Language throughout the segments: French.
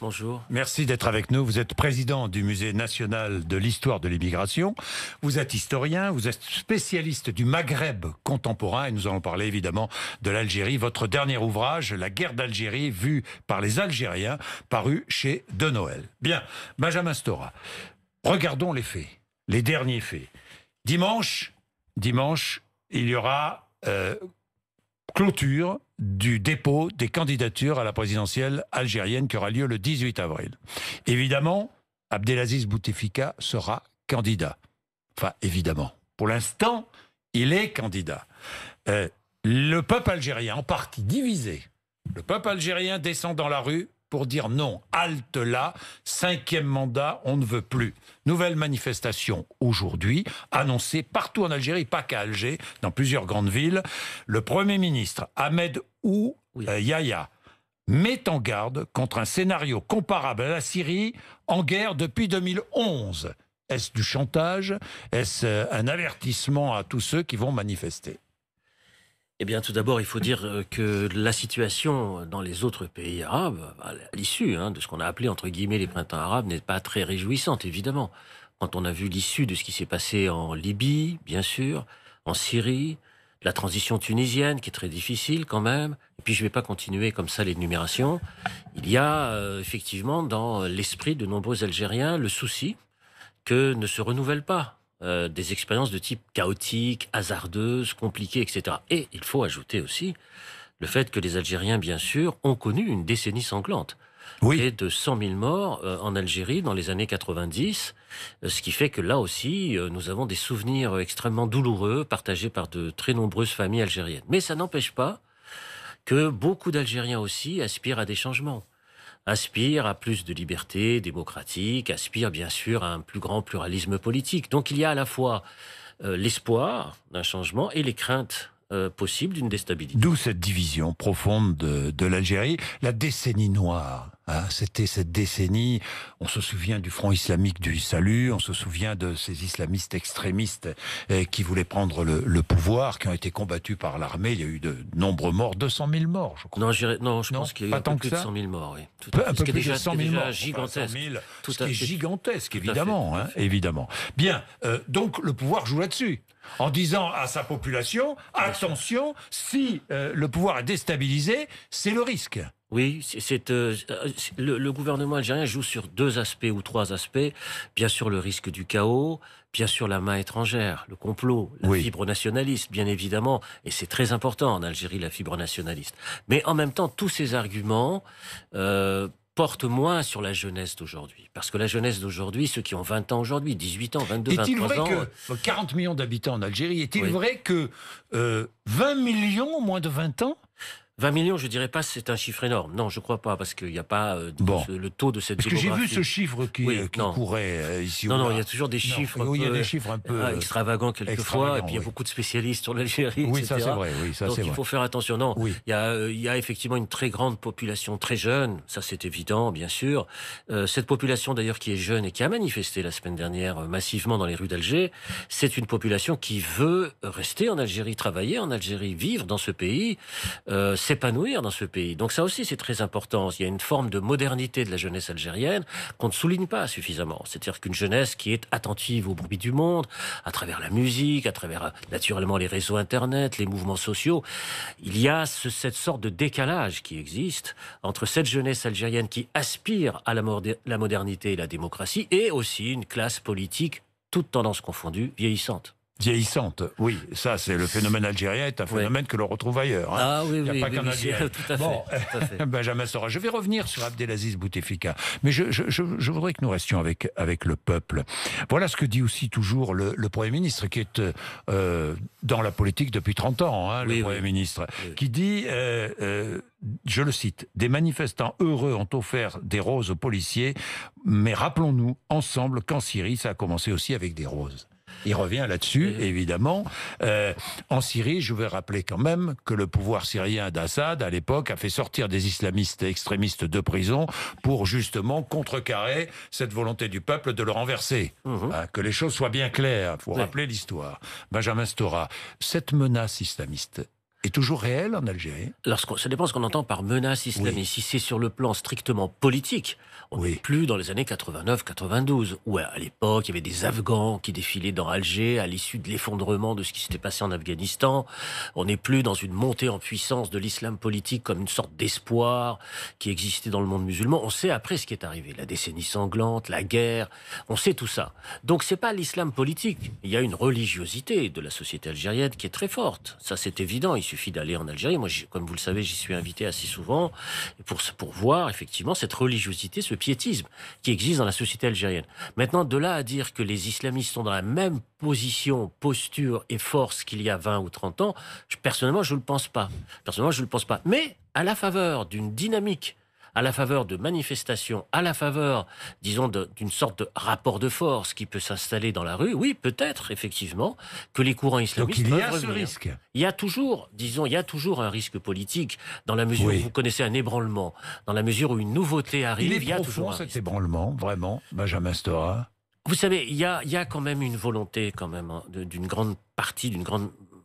Bonjour. Merci d'être avec nous. Vous êtes président du Musée national de l'histoire de l'immigration. Vous êtes historien, vous êtes spécialiste du Maghreb contemporain et nous allons parler évidemment de l'Algérie. Votre dernier ouvrage, La guerre d'Algérie, vue par les Algériens, paru chez De Noël. Bien, Benjamin Stora, regardons les faits, les derniers faits. Dimanche, il y aura clôture du dépôt des candidatures à la présidentielle algérienne qui aura lieu le 18 avril. Évidemment, Abdelaziz Bouteflika sera candidat. Enfin, évidemment. Pour l'instant, il est candidat. Le peuple algérien, en partie divisé, le peuple algérien descend dans la rue pour dire non, halte là, 5e mandat, on ne veut plus. Nouvelle manifestation aujourd'hui, annoncée partout en Algérie, pas qu'à Alger, dans plusieurs grandes villes. Le Premier ministre Ahmed Yahya met en garde contre un scénario comparable à la Syrie en guerre depuis 2011. Est-ce du chantage? Est-ce un avertissement à tous ceux qui vont manifester? Eh bien, tout d'abord, il faut dire que la situation dans les autres pays arabes, à l'issue de ce qu'on a appelé, entre guillemets, les printemps arabes, n'est pas très réjouissante, évidemment. Quand on a vu l'issue de ce qui s'est passé en Libye, bien sûr, en Syrie, la transition tunisienne, qui est très difficile quand même, et puis je ne vais pas continuer comme ça l'énumération, il y a effectivement dans l'esprit de nombreux Algériens le souci que ne se renouvelle pas des expériences de type chaotique, hasardeuse, compliquée, etc. Et il faut ajouter aussi le fait que les Algériens, bien sûr, ont connu une décennie sanglante. Oui. Et de 100 000 morts en Algérie dans les années 90, ce qui fait que là aussi, nous avons des souvenirs extrêmement douloureux partagés par de très nombreuses familles algériennes. Mais ça n'empêche pas que beaucoup d'Algériens aussi aspirent à des changements. Aspire à plus de liberté démocratique, aspire bien sûr à un plus grand pluralisme politique. Donc il y a à la fois l'espoir d'un changement et les craintes possibles d'une déstabilité. D'où cette division profonde de l'Algérie. La décennie noire, c'était cette décennie, on se souvient du Front islamique du Salut, on se souvient de ces islamistes extrémistes qui voulaient prendre le pouvoir, qui ont été combattus par l'armée. Il y a eu de nombreux morts, 200 000 morts, je crois. Non, je pense qu'il y a eu un peu plus de 100 000 morts. Oui. Un peu plus de 100 000 morts. Gigantesque. 100 000, ce qui est gigantesque, évidemment. Évidemment. Bien, donc le pouvoir joue là-dessus. En disant à sa population, attention, si le pouvoir est déstabilisé, c'est le risque. Oui, le gouvernement algérien joue sur 2 aspects ou 3 aspects. Bien sûr, le risque du chaos, bien sûr la main étrangère, le complot, la fibre nationaliste, bien évidemment. Et c'est très important en Algérie, la fibre nationaliste. Mais en même temps, tous ces arguments porte moins sur la jeunesse d'aujourd'hui. Parce que la jeunesse d'aujourd'hui, ceux qui ont 20 ans aujourd'hui, 18 ans, 22, 23 ans... Est-il vrai que 40 millions d'habitants en Algérie, est-il vrai que 20 millions moins de 20 ans 20 millions, je dirais pas c'est un chiffre énorme. Non, je crois pas, parce qu'il n'y a pas le taux de cette démographie. Parce que j'ai vu ce chiffre qui courait ici. Non, il y a toujours des chiffres il y a des chiffres un peu extravagants quelquefois, et puis il y a beaucoup de spécialistes sur l'Algérie, oui, etc. Ça c'est vrai. Donc il faut faire attention. Non, il y a effectivement une très grande population très jeune, ça c'est évident, bien sûr. Cette population d'ailleurs qui est jeune et qui a manifesté la semaine dernière massivement dans les rues d'Alger, c'est une population qui veut rester en Algérie, travailler en Algérie, vivre dans ce pays, s'épanouir dans ce pays. Donc ça aussi, c'est très important. Il y a une forme de modernité de la jeunesse algérienne qu'on ne souligne pas suffisamment. C'est-à-dire qu'une jeunesse qui est attentive au bruit du monde, à travers la musique, à travers naturellement les réseaux Internet, les mouvements sociaux. Il y a cette sorte de décalage qui existe entre cette jeunesse algérienne qui aspire à la modernité et la démocratie et aussi une classe politique, toutes tendances confondues, vieillissante. Vieillissante, oui. Ça, c'est le phénomène algérien, est un phénomène que l'on retrouve ailleurs. Ah oui, il n'y a pas qu'en Algérie. Tout à fait. Benjamin Stora, je vais revenir sur Abdelaziz Bouteflika, mais je voudrais que nous restions avec le peuple. Voilà ce que dit aussi toujours le Premier ministre, qui est dans la politique depuis 30 ans, le Premier ministre, qui dit, je le cite, « Des manifestants heureux ont offert des roses aux policiers, mais rappelons-nous ensemble qu'en Syrie, ça a commencé aussi avec des roses. » Il revient là-dessus, évidemment. En Syrie, je vais rappeler quand même que le pouvoir syrien d'Assad, à l'époque, a fait sortir des islamistes extrémistes de prison pour justement contrecarrer cette volonté du peuple de le renverser. Que les choses soient bien claires, il faut rappeler l'histoire. Benjamin Stora, cette menace islamiste, est toujours réelle en Algérie? Ça dépend ce qu'on entend par menace islamiste. Oui. Si c'est sur le plan strictement politique, on n'est plus dans les années 89-92, où à l'époque, il y avait des Afghans qui défilaient dans Alger à l'issue de l'effondrement de ce qui s'était passé en Afghanistan. On n'est plus dans une montée en puissance de l'islam politique comme une sorte d'espoir qui existait dans le monde musulman. On sait après ce qui est arrivé, la décennie sanglante, la guerre, on sait tout ça. Donc c'est pas l'islam politique. Il y a une religiosité de la société algérienne qui est très forte. Ça c'est évident, il suffit d'aller en Algérie. Moi, comme vous le savez, j'y suis invité assez souvent pour voir effectivement cette religiosité, ce piétisme qui existe dans la société algérienne. Maintenant, de là à dire que les islamistes sont dans la même position, posture et force qu'il y a 20 ou 30 ans, personnellement, je ne le pense pas. Mais à la faveur d'une dynamique, à la faveur de manifestations, à la faveur, disons, d'une sorte de rapport de force qui peut s'installer dans la rue, oui, peut-être, effectivement, que les courants islamistes peuvent revenir. Donc il y a ce risque. Il y a toujours un risque politique, dans la mesure où vous connaissez un ébranlement, dans la mesure où une nouveauté arrive, il y a toujours un risque. Cet ébranlement, vraiment, Benjamin Stora. Vous savez, il y a quand même une volonté, d'une grande partie,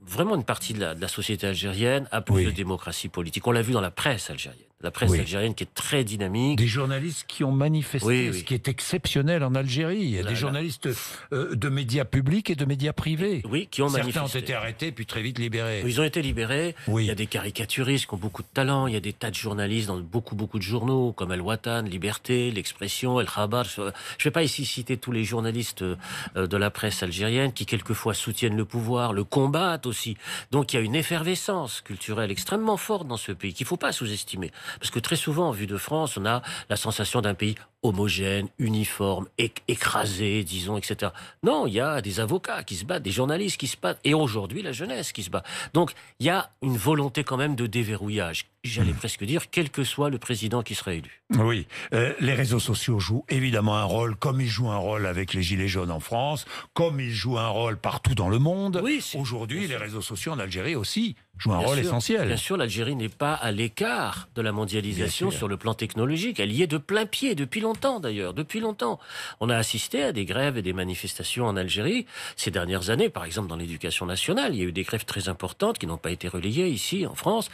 vraiment une partie de la société algérienne à plus de démocratie politique. On l'a vu dans la presse algérienne. La presse algérienne qui est très dynamique. Des journalistes qui ont manifesté, ce qui est exceptionnel en Algérie. Il y a des journalistes de médias publics et de médias privés. Oui, qui ont manifesté. Certains ont été arrêtés puis très vite libérés. Ils ont été libérés. Il y a des caricaturistes qui ont beaucoup de talent. Il y a des tas de journalistes dans beaucoup de journaux, comme El Watan, Liberté, L'Expression, El Khabar. Je ne vais pas ici citer tous les journalistes de la presse algérienne qui quelquefois soutiennent le pouvoir, le combattent aussi. Donc il y a une effervescence culturelle extrêmement forte dans ce pays qu'il ne faut pas sous-estimer. Parce que très souvent, vu de France, on a la sensation d'un pays homogène, uniforme, écrasé, disons, etc. Non, il y a des avocats qui se battent, des journalistes qui se battent, et aujourd'hui, la jeunesse qui se bat. Donc, il y a une volonté quand même de déverrouillage, j'allais presque dire, quel que soit le président qui sera élu. Oui, les réseaux sociaux jouent évidemment un rôle, comme ils jouent un rôle avec les Gilets jaunes en France, comme ils jouent un rôle partout dans le monde. Oui, aujourd'hui, les réseaux sociaux en Algérie aussi jouent un rôle essentiel. Bien sûr, l'Algérie n'est pas à l'écart de la mondialisation sur le plan technologique. Elle y est de plein pied, depuis longtemps d'ailleurs, depuis longtemps. On a assisté à des grèves et des manifestations en Algérie ces dernières années, par exemple dans l'éducation nationale. Il y a eu des grèves très importantes qui n'ont pas été relayées ici en France,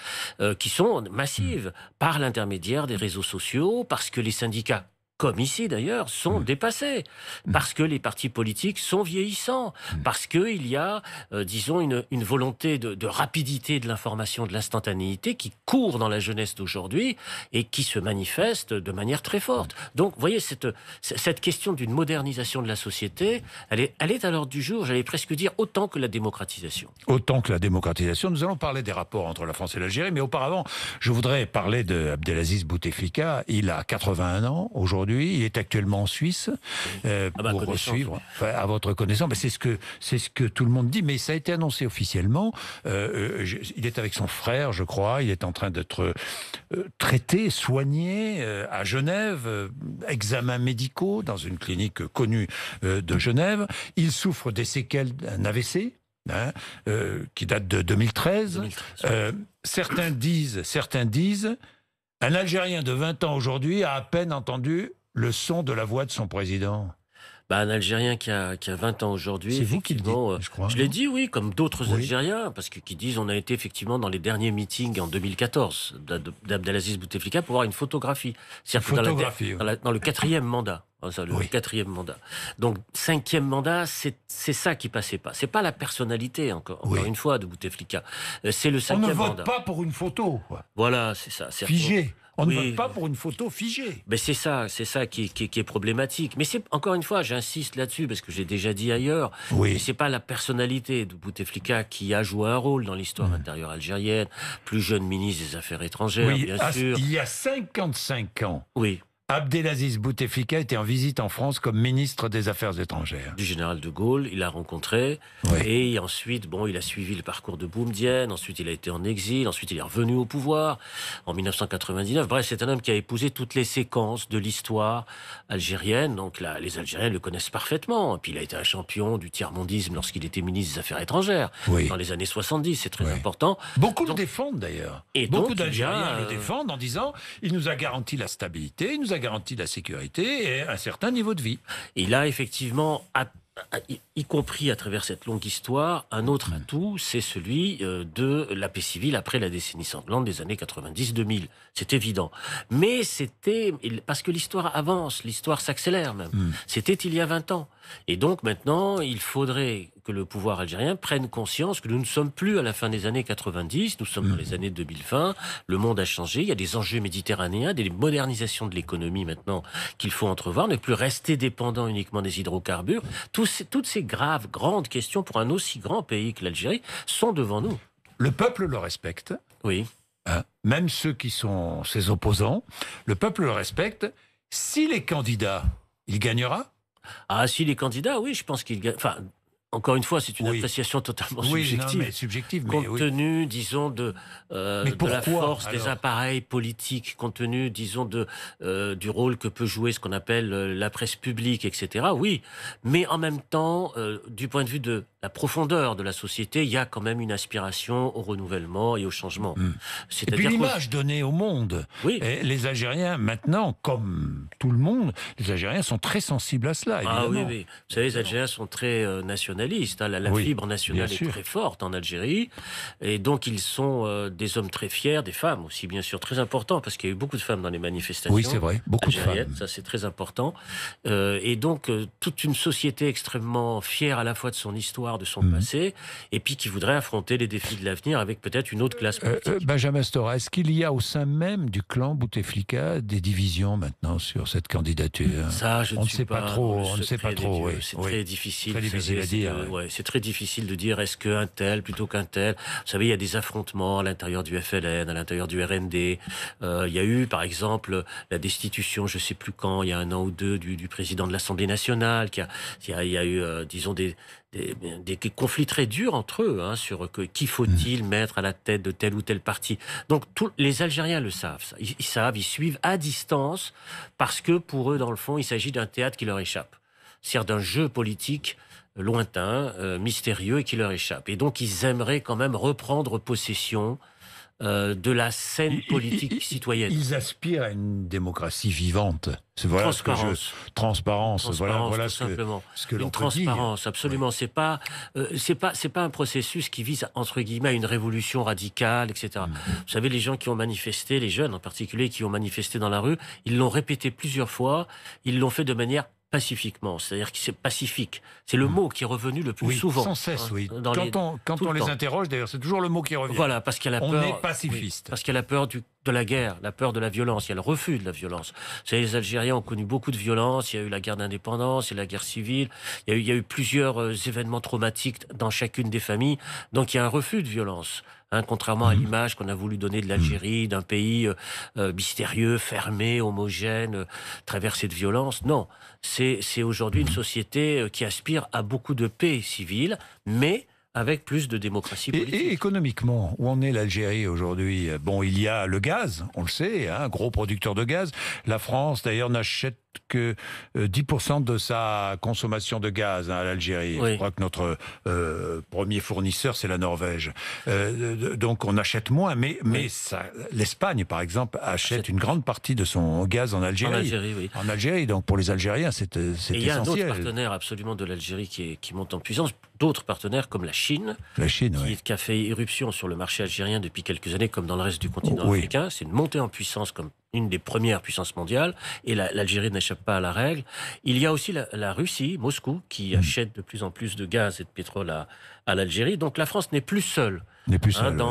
qui sont massives par l'intermédiaire des réseaux sociaux, parce que les syndicats, comme ici d'ailleurs, sont dépassés, parce que les partis politiques sont vieillissants, parce qu'il y a, disons, une volonté de rapidité de l'information, de l'instantanéité qui court dans la jeunesse d'aujourd'hui et qui se manifeste de manière très forte. Donc, vous voyez, cette question d'une modernisation de la société, elle est à l'ordre du jour, j'allais presque dire, autant que la démocratisation. Autant que la démocratisation. Nous allons parler des rapports entre la France et l'Algérie, mais auparavant, je voudrais parler d'Abdelaziz Bouteflika. Il a 81 ans aujourd'hui. Il est actuellement en Suisse pour suivre, à votre connaissance. C'est ce que tout le monde dit, mais ça a été annoncé officiellement. Il est avec son frère, je crois. Il est en train d'être traité, soigné à Genève, examens médicaux dans une clinique connue de Genève. Il souffre des séquelles d'un AVC. Qui date de 2013. Certains disent, un Algérien de 20 ans aujourd'hui a à peine entendu le son de la voix de son président. Un Algérien qui a 20 ans aujourd'hui, c'est vous qui le dites, je crois. Je l'ai dit, oui, comme d'autres Algériens, parce qui disent on a été effectivement dans les derniers meetings en 2014 d'Abdelaziz Bouteflika pour voir une photographie. C'est-à-dire dans le 4e mandat. Le 4e mandat. Donc, 5e mandat, c'est ça qui passait pas. C'est pas la personnalité, encore une fois, de Bouteflika. C'est le 5e mandat. On ne vote pas pour une photo. Voilà, c'est ça. Figé. On ne vote pas pour une photo figée. Mais c'est ça qui est problématique. Mais c'est, encore une fois, j'insiste là-dessus, parce que j'ai déjà dit ailleurs, mais c'est pas la personnalité de Bouteflika qui a joué un rôle dans l'histoire intérieure algérienne, plus jeune ministre des Affaires étrangères, bien sûr. Il y a 55 ans. Oui. Abdelaziz Bouteflika était en visite en France comme ministre des Affaires étrangères. Du général de Gaulle, il l'a rencontré. Et ensuite, il a suivi le parcours de Boumedienne. Ensuite, il a été en exil. Ensuite, il est revenu au pouvoir en 1999. Bref, c'est un homme qui a épousé toutes les séquences de l'histoire algérienne. Donc là, les Algériens le connaissent parfaitement. Et puis, il a été un champion du tiers-mondisme lorsqu'il était ministre des Affaires étrangères. Dans les années 70, c'est très important. Beaucoup le défendent d'ailleurs. Et beaucoup d'Algériens le défendent en disant il nous a garanti la stabilité, il nous a garanti la sécurité et un certain niveau de vie. Il a effectivement y compris à travers cette longue histoire, un autre atout, c'est celui de la paix civile après la décennie sanglante des années 90-2000. C'est évident. Mais c'était... Parce que l'histoire avance, l'histoire s'accélère même. C'était il y a 20 ans. Et donc maintenant, il faudrait que le pouvoir algérien prenne conscience que nous ne sommes plus à la fin des années 90, nous sommes dans les années 2020, le monde a changé, il y a des enjeux méditerranéens, des modernisations de l'économie maintenant qu'il faut entrevoir, ne plus rester dépendant uniquement des hydrocarbures. Toutes ces graves, grandes questions pour un aussi grand pays que l'Algérie sont devant nous. Le peuple le respecte. Oui. Même ceux qui sont ses opposants, le peuple le respecte. S'il est candidat, il gagnera. Ah, si les candidats, oui, je pense qu'ils gagnent. Enfin, encore une fois, c'est une appréciation totalement subjective. Non, mais subjective. Compte tenu, disons, de la force des appareils politiques, compte tenu, disons, du rôle que peut jouer ce qu'on appelle la presse publique, etc. Oui, mais en même temps, du point de vue de la profondeur de la société, il y a quand même une aspiration au renouvellement et au changement. Et puis l'image donnée au monde. Oui. Et les Algériens, maintenant, comme tout le monde, les Algériens sont très sensibles à cela, évidemment. Ah oui, oui. Vous savez, les Algériens sont très nationalistes. La fibre nationale est très forte en Algérie. Et donc, ils sont des hommes très fiers, des femmes aussi, bien sûr, très important, parce qu'il y a eu beaucoup de femmes dans les manifestations. Oui, c'est vrai, beaucoup de femmes. Ça, c'est très important. Et donc, toute une société extrêmement fière à la fois de son histoire, de son passé, et puis qui voudrait affronter les défis de l'avenir avec peut-être une autre classe politique. Benjamin Stora, est-ce qu'il y a au sein même du clan Bouteflika des divisions maintenant sur cette candidature? Ça, je ne sais pas trop. On ne sait pas trop. Oui. C'est très difficile. Très difficile à dire. C'est très difficile de dire est-ce qu'un tel plutôt qu'un tel. Vous savez, il y a des affrontements à l'intérieur du FLN, à l'intérieur du RND. Il y a eu, par exemple, la destitution, je ne sais plus quand, il y a 1 an ou 2, du président de l'Assemblée nationale. Il y a eu, disons, des conflits très durs entre eux sur qui faut-il mettre à la tête de tel ou tel parti. Donc les Algériens le savent, ça. Ils savent, ils suivent à distance parce que pour eux, dans le fond, il s'agit d'un théâtre qui leur échappe. C'est-à-dire d'un jeu politique lointain, mystérieux et qui leur échappe. Et donc ils aimeraient quand même reprendre possession de la scène politique citoyenne. Ils aspirent à une démocratie vivante. Voilà transparence. Voilà ce que l'on peut dire. Transparence, absolument. C'est pas un processus qui vise entre guillemets à une révolution radicale, etc. Vous savez, les gens qui ont manifesté, les jeunes en particulier qui ont manifesté dans la rue, ils l'ont répété plusieurs fois. Ils l'ont fait de manière pacifiquement, c'est-à-dire que c'est pacifique. C'est le mot qui est revenu le plus souvent. Sans cesse, oui. Quand on les interroge, d'ailleurs, c'est toujours le mot qui revient. Voilà, parce qu'il y a la peur. On est pacifiste. Parce qu'il y a la peur de la guerre, la peur de la violence, il y a le refus de la violence. Vous savez, les Algériens ont connu beaucoup de violence, il y a eu la guerre d'indépendance, il y a eu la guerre civile, il y a eu plusieurs événements traumatiques dans chacune des familles, donc il y a un refus de violence. Contrairement à l'image qu'on a voulu donner de l'Algérie, d'un pays mystérieux, fermé, homogène, traversé de violence. Non, c'est aujourd'hui une société qui aspire à beaucoup de paix civile, mais avec plus de démocratie politique. Et économiquement, où en est l'Algérie aujourd'hui? Bon, il y a le gaz, on le sait, gros producteur de gaz. La France, d'ailleurs, n'achète que 10% de sa consommation de gaz à l'Algérie. Oui. Je crois que notre premier fournisseur, c'est la Norvège. Donc on achète moins, mais l'Espagne, par exemple, achète une grande partie de son gaz en Algérie. En Algérie, oui. En Algérie, donc pour les Algériens, c'est essentiel. Et il y a un autre partenaire absolument de l'Algérie qui monte en puissance. D'autres partenaires comme la Chine, qui a fait irruption sur le marché algérien depuis quelques années, comme dans le reste du continent africain. C'est une montée en puissance comme une des premières puissances mondiales, et l'Algérie n'échappe pas à la règle. Il y a aussi la Russie, Moscou, qui achète de plus en plus de gaz et de pétrole à l'Algérie. Donc la France n'est plus seule.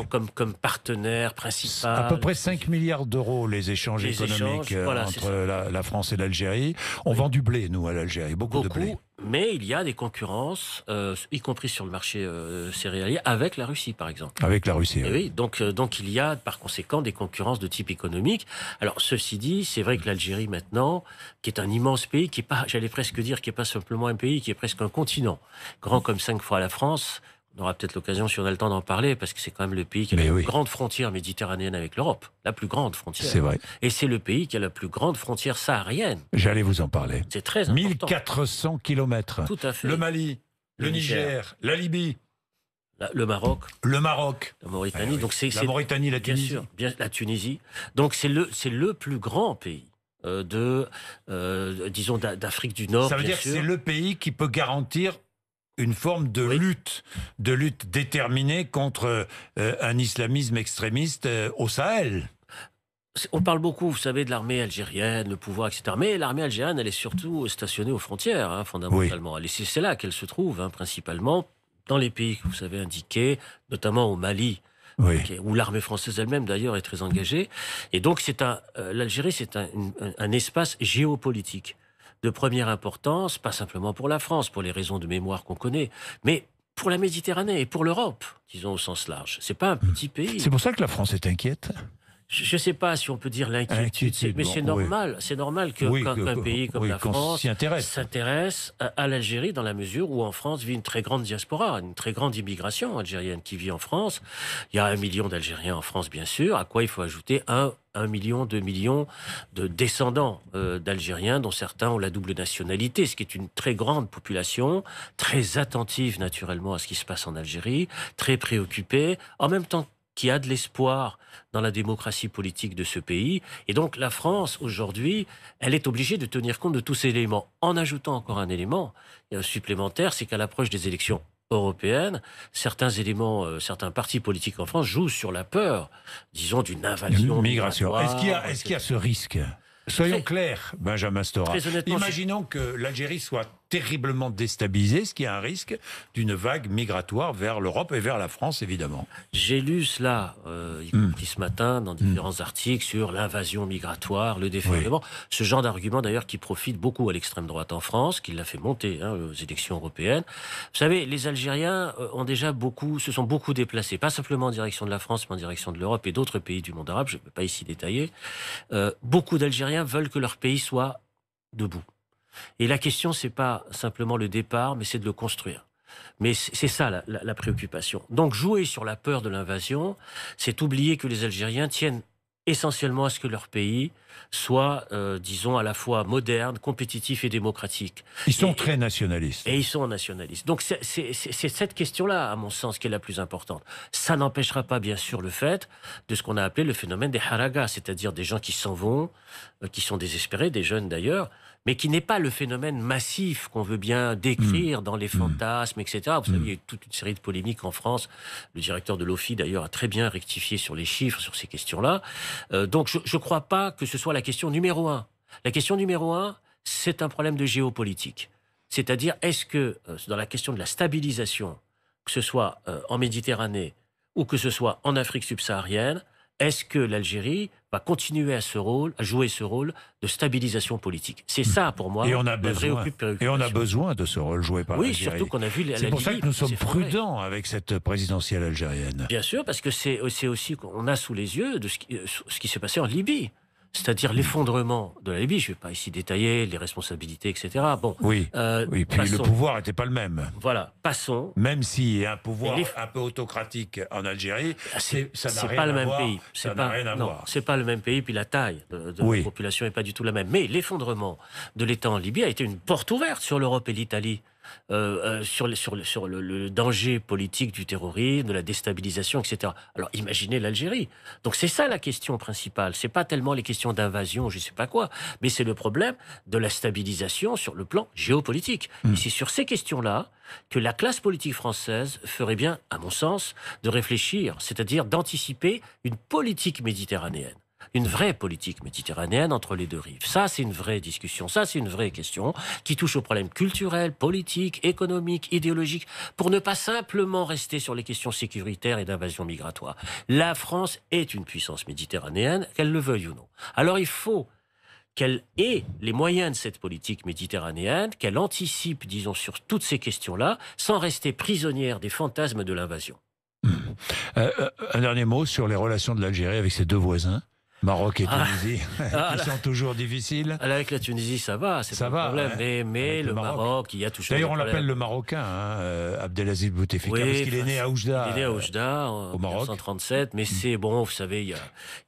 Comme partenaire principal. À peu près 5 milliards d'euros les échanges économiques entre la France et l'Algérie. On vend du blé, nous, à l'Algérie, beaucoup de blé. Mais il y a des concurrences, y compris sur le marché céréalier, avec la Russie, par exemple. Avec la Russie, oui. Donc il y a, par conséquent, des concurrences de type économique. Alors, ceci dit, c'est vrai que l'Algérie, maintenant, qui est un immense pays, qui est pas, j'allais presque dire, qui est pas simplement un pays, qui est presque un continent, grand comme 5 fois la France. On aura peut-être l'occasion, si on a le temps d'en parler, parce que c'est quand même le pays qui a la plus grande frontière méditerranéenne avec l'Europe. La plus grande frontière. C'est vrai. Et c'est le pays qui a la plus grande frontière saharienne. J'allais vous en parler. C'est très important. 1400 kilomètres. Tout à fait. Le Mali, le Niger, la Libye. Le Maroc. Le Maroc. La Mauritanie. Donc la Mauritanie, la Tunisie. Bien sûr, la Tunisie. Donc c'est le plus grand pays. disons, d'Afrique du Nord. Ça veut bien dire sûr. que c'est le pays qui peut garantir une forme de lutte déterminée contre un islamisme extrémiste au Sahel. On parle beaucoup, vous savez, de l'armée algérienne, le pouvoir, etc. Mais l'armée algérienne, elle est surtout stationnée aux frontières, fondamentalement. Et c'est là qu'elle se trouve, principalement, dans les pays que vous avez indiqués, notamment au Mali, où l'armée française elle-même, d'ailleurs, est très engagée. Et donc, l'Algérie, c'est un espace géopolitique de première importance, pas simplement pour la France, pour les raisons de mémoire qu'on connaît, mais pour la Méditerranée et pour l'Europe, disons au sens large. C'est pas un petit pays. C'est pour ça que la France est inquiète. Je ne sais pas si on peut dire l'inquiétude, mais c'est normal. C'est normal qu'un pays comme la France s'intéresse à l'Algérie dans la mesure où en France vit une très grande diaspora, une très grande immigration algérienne qui vit en France. Il y a 1 million d'Algériens en France, bien sûr, à quoi il faut ajouter 1 million, 2 millions de descendants d'Algériens, dont certains ont la double nationalité, ce qui est une très grande population, très attentive naturellement à ce qui se passe en Algérie, très préoccupée, en même temps qui a de l'espoir dans la démocratie politique de ce pays. Et donc la France, aujourd'hui, elle est obligée de tenir compte de tous ces éléments. En ajoutant encore un élément supplémentaire, c'est qu'à l'approche des élections européennes, certains partis politiques en France jouent sur la peur, disons, d'une invasion migration. Est-ce qu'il y a ce risque ? Soyons clairs, Benjamin Stora. Imaginons que l'Algérie soit terriblement déstabilisée, ce qui a un risque d'une vague migratoire vers l'Europe et vers la France, évidemment. J'ai lu cela, y compris ce matin, dans différents articles sur l'invasion migratoire, le déferlement. Ce genre d'argument, d'ailleurs, qui profite beaucoup à l'extrême droite en France, qui l'a fait monter aux élections européennes. Vous savez, les Algériens se sont beaucoup déplacés, pas simplement en direction de la France, mais en direction de l'Europe et d'autres pays du monde arabe. Je ne peux pas ici détailler. Beaucoup d'Algériens veulent que leur pays soit debout. Et la question, c'est pas simplement le départ, mais c'est de le construire. Mais c'est ça la préoccupation. Donc jouer sur la peur de l'invasion, c'est oublier que les Algériens tiennent essentiellement à ce que leur pays soit, disons, à la fois moderne, compétitif et démocratique. Ils sont très nationalistes. Et ils sont nationalistes. Donc c'est cette question-là, à mon sens, qui est la plus importante. Ça n'empêchera pas, bien sûr, le fait de ce qu'on a appelé le phénomène des haragas, c'est-à-dire des gens qui s'en vont, qui sont désespérés, des jeunes d'ailleurs, mais qui n'est pas le phénomène massif qu'on veut bien décrire dans les fantasmes, etc. Vous savez, il y a eu toute une série de polémiques en France. Le directeur de l'OFI, d'ailleurs, a très bien rectifié sur les chiffres, sur ces questions-là. Donc, je ne crois pas que ce soit la question numéro un. La question numéro un, c'est un problème de géopolitique. C'est-à-dire, est-ce que, dans la question de la stabilisation, que ce soit en Méditerranée ou que ce soit en Afrique subsaharienne, est-ce que l'Algérie va continuer à jouer ce rôle de stabilisation politique? C'est ça, pour moi, la vraie préoccupation. Et on a besoin de ce rôle joué par l'Algérie. Oui, surtout qu'on a vu la C'est pour ça Libye, que nous sommes prudents avec cette présidentielle algérienne. Bien sûr, parce que c'est aussi qu'on a sous les yeux de ce qui s'est passé en Libye. C'est-à-dire l'effondrement de la Libye. Je ne vais pas ici détailler les responsabilités, etc. Bon, oui, puis le pouvoir n'était pas le même. Voilà, passons. Même s'il y a un pouvoir un peu autocratique en Algérie, ça n'a rien à voir. Ça n'a rien à voir. C'est pas le même pays, puis la taille de la population n'est pas du tout la même. Mais l'effondrement de l'État en Libye a été une porte ouverte sur l'Europe et l'Italie. Sur le danger politique du terrorisme, de la déstabilisation, etc. Alors imaginez l'Algérie. Donc c'est ça la question principale. C'est pas tellement les questions d'invasion, je sais pas quoi, mais c'est le problème de la stabilisation sur le plan géopolitique. Et c'est sur ces questions-là que la classe politique française ferait bien, à mon sens, de réfléchir, c'est-à-dire d'anticiper une politique méditerranéenne. Une vraie politique méditerranéenne entre les deux rives. Ça, c'est une vraie discussion. Ça, c'est une vraie question qui touche aux problèmes culturels, politiques, économiques, idéologiques, pour ne pas simplement rester sur les questions sécuritaires et d'invasion migratoire. La France est une puissance méditerranéenne, qu'elle le veuille ou non. Alors, il faut qu'elle ait les moyens de cette politique méditerranéenne, qu'elle anticipe, disons, sur toutes ces questions-là, sans rester prisonnière des fantasmes de l'invasion. Un dernier mot sur les relations de l'Algérie avec ses deux voisins. Maroc et Tunisie, qui sont toujours difficiles. Avec la Tunisie, ça va, c'est pas un problème. Mais le Maroc, il y a toujours. D'ailleurs, on l'appelle le Marocain, Abdelaziz Bouteflika, parce qu'il est né à Oujda. Il est né à Oujda en 1937, mais c'est bon, vous savez, il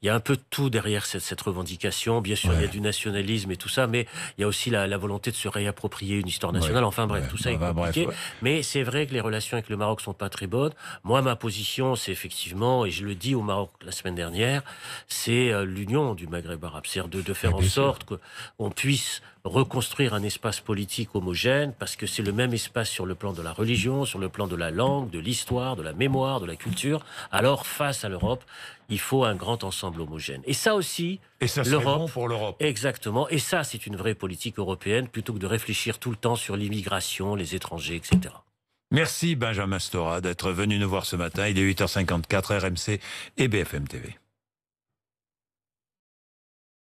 y a un peu de tout derrière cette revendication. Bien sûr, il y a du nationalisme et tout ça, mais il y a aussi la volonté de se réapproprier une histoire nationale. Enfin bref, tout ça est compliqué. Mais c'est vrai que les relations avec le Maroc sont pas très bonnes. Moi, ma position, c'est effectivement, et je le dis au Maroc la semaine dernière, c'est l'union du Maghreb arabe, c'est-à-dire de faire en sorte qu'on puisse reconstruire un espace politique homogène, parce que c'est le même espace sur le plan de la religion, sur le plan de la langue, de l'histoire, de la mémoire, de la culture. Alors, face à l'Europe, il faut un grand ensemble homogène. Et ça aussi, et ça serait bon pour l'Europe. Exactement. Et ça, c'est une vraie politique européenne, plutôt que de réfléchir tout le temps sur l'immigration, les étrangers, etc. Merci Benjamin Stora d'être venu nous voir ce matin. Il est 8h54, RMC et BFM TV.